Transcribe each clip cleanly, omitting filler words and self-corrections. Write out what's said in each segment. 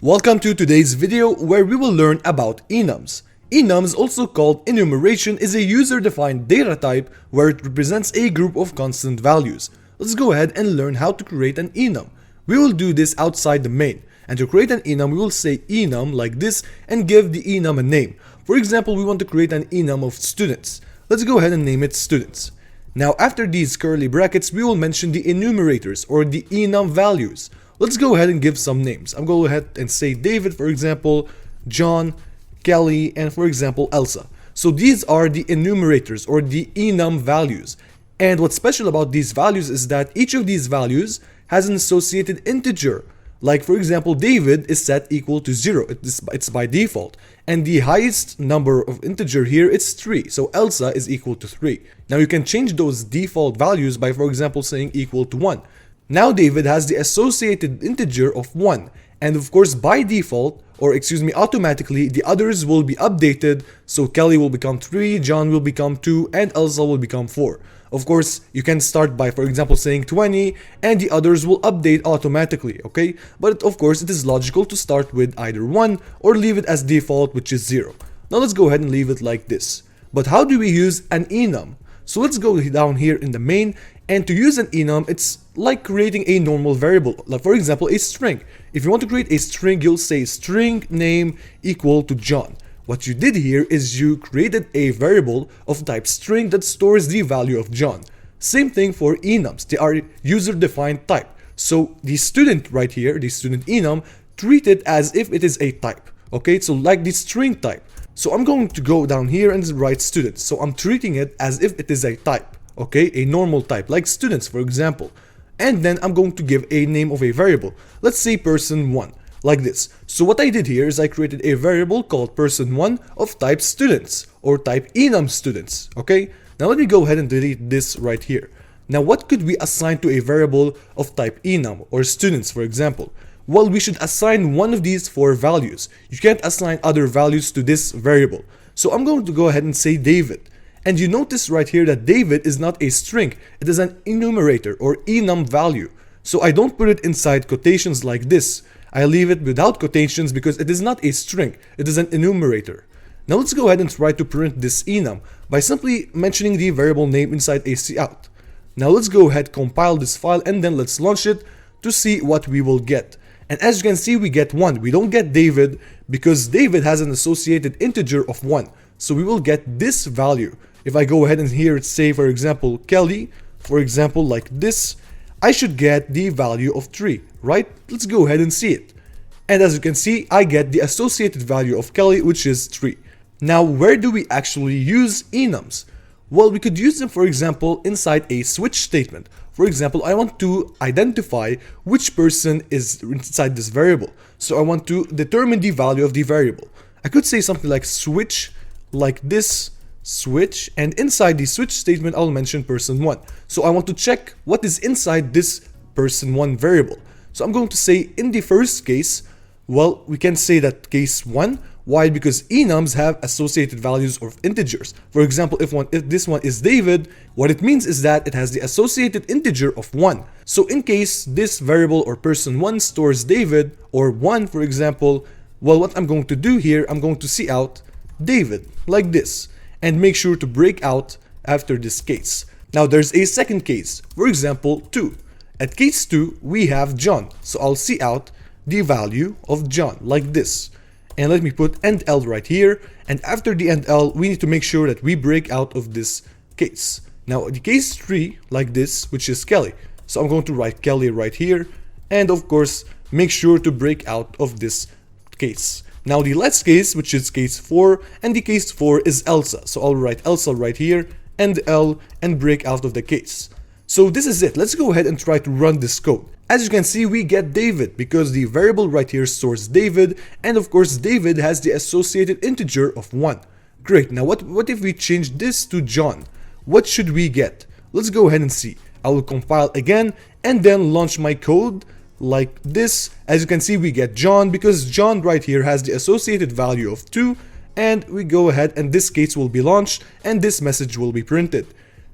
Welcome to today's video where we will learn about enums. Enums, also called enumeration, is a user-defined data type where it represents a group of constant values. Let's go ahead and learn how to create an enum. We will do this outside the main, and to create an enum we will say enum like this and give the enum a name. For example, we want to create an enum of students. Let's go ahead and name it students. Now after these curly brackets we will mention the enumerators or the enum values. Let's go ahead and give some names. I'm going to go ahead and say David, for example, John, Kelly, and for example Elsa. So these are the enumerators or the enum values. And what's special about these values is that each of these values has an associated integer. Like for example, David is set equal to 0. It's by default. And the highest number of integer here is 3. So Elsa is equal to 3. Now you can change those default values by, for example, saying equal to 1. Now David has the associated integer of 1, and of course by default, or automatically, the others will be updated, so Kelly will become 3, John will become 2, and Elsa will become 4. Of course, you can start by, for example, saying 20, and the others will update automatically, okay? But of course, it is logical to start with either 1 or leave it as default, which is 0. Now let's go ahead and leave it like this. But how do we use an enum? So let's go down here in the main, and to use an enum, it's like creating a normal variable, like for example a string. If you want to create a string, you'll say string name equal to John. What you did here is you created a variable of type string that stores the value of John. Same thing for enums, they are user-defined type. So the student right here, the student enum, treat it as if it is a type. Okay, so like the string type. So I'm going to go down here and write students. So I'm treating it as if it is a type. Okay, a normal type, like students for example. And then I'm going to give a name of a variable. Let's say person1, like this. So what I did here is I created a variable called person1 of type students, or type enum students, okay? Now let me go ahead and delete this right here. Now what could we assign to a variable of type enum, or students for example? Well, we should assign one of these 4 values. You can't assign other values to this variable. So I'm going to go ahead and say David. And you notice right here that David is not a string, it is an enumerator or enum value. So I don't put it inside quotations like this. I leave it without quotations because it is not a string, it is an enumerator. Now let's go ahead and try to print this enum by simply mentioning the variable name inside a cout. Now let's go ahead, compile this file, and then let's launch it to see what we will get. And as you can see, we get 1. We don't get David because David has an associated integer of 1. So we will get this value. If I go ahead and here say for example Kelly, for example like this, I should get the value of 3, right? Let's go ahead and see it. And as you can see, I get the associated value of Kelly, which is 3. Now where do we actually use enums? Well, we could use them for example inside a switch statement. For example, I want to identify which person is inside this variable. So I want to determine the value of the variable. I could say something like switch, like this, switch, and inside the switch statement I'll mention person1. So I want to check what is inside this person1 variable. So I'm going to say in the first case, well, we can say that case 1. Why? Because enums have associated values of integers. For example, if this one is David, what it means is that it has the associated integer of 1. So in case this variable or person1 stores David or 1 for example, well, what I'm going to do here, I'm going to cout David like this, and make sure to break out after this case. Now there's a second case, for example 2. At case 2 we have John, so I'll cout the value of John like this. And let me put end-l right here, and after the end-l we need to make sure that we break out of this case. Now the case 3 like this, which is Kelly. So I'm going to write Kelly right here, and of course make sure to break out of this case. Now the last case, which is case 4, and the case 4 is Elsa. So I'll write Elsa right here, and L, and break out of the case. So this is it. Let's go ahead and try to run this code. As you can see, we get David because the variable right here stores David, and of course David has the associated integer of 1. Great. Now what if we change this to John? What should we get? Let's go ahead and see. I will compile again and then launch my code like this. As you can see, we get John because John right here has the associated value of 2, and we go ahead and this case will be launched and this message will be printed.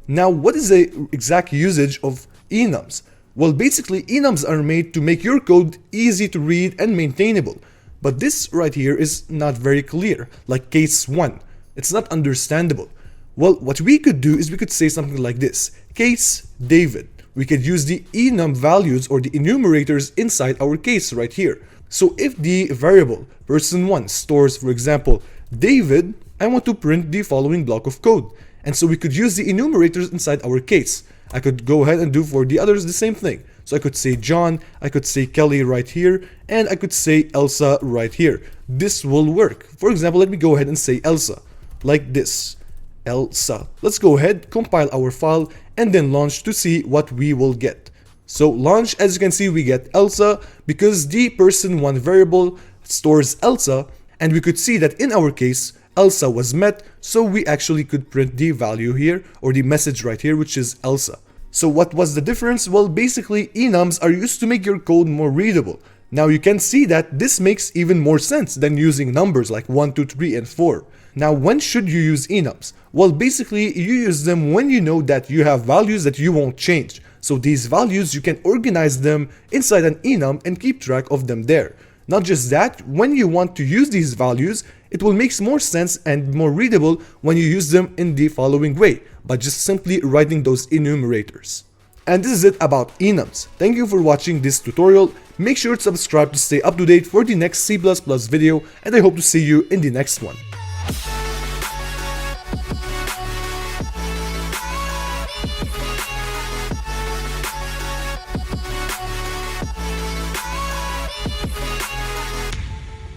Now what is the exact usage of enums? Well, basically, enums are made to make your code easy to read and maintainable. But this right here is not very clear, like case 1. It's not understandable. Well, what we could do is we could say something like this. Case David. We could use the enum values or the enumerators inside our case right here. So if the variable person1 stores, for example, David, I want to print the following block of code. And so we could use the enumerators inside our case. I could go ahead and do for the others the same thing. So I could say John, I could say Kelly right here, and I could say Elsa right here. This will work. For example, let me go ahead and say Elsa, like this. Elsa. Let's go ahead, compile our file, and then launch to see what we will get. So launch, as you can see, we get Elsa because the person1 variable stores Elsa, and we could see that in our case, Elsa was met, so we actually could print the value here, or the message right here, which is Elsa. So what was the difference? Well, basically, enums are used to make your code more readable. Now you can see that this makes even more sense than using numbers like 1, 2, 3, and 4. Now, when should you use enums? Well, basically, you use them when you know that you have values that you won't change. So these values, you can organize them inside an enum and keep track of them there. Not just that, when you want to use these values, it will make more sense and more readable when you use them in the following way, by just simply writing those enumerators. And this is it about enums. Thank you for watching this tutorial. Make sure to subscribe to stay up to date for the next C++ video, and I hope to see you in the next one.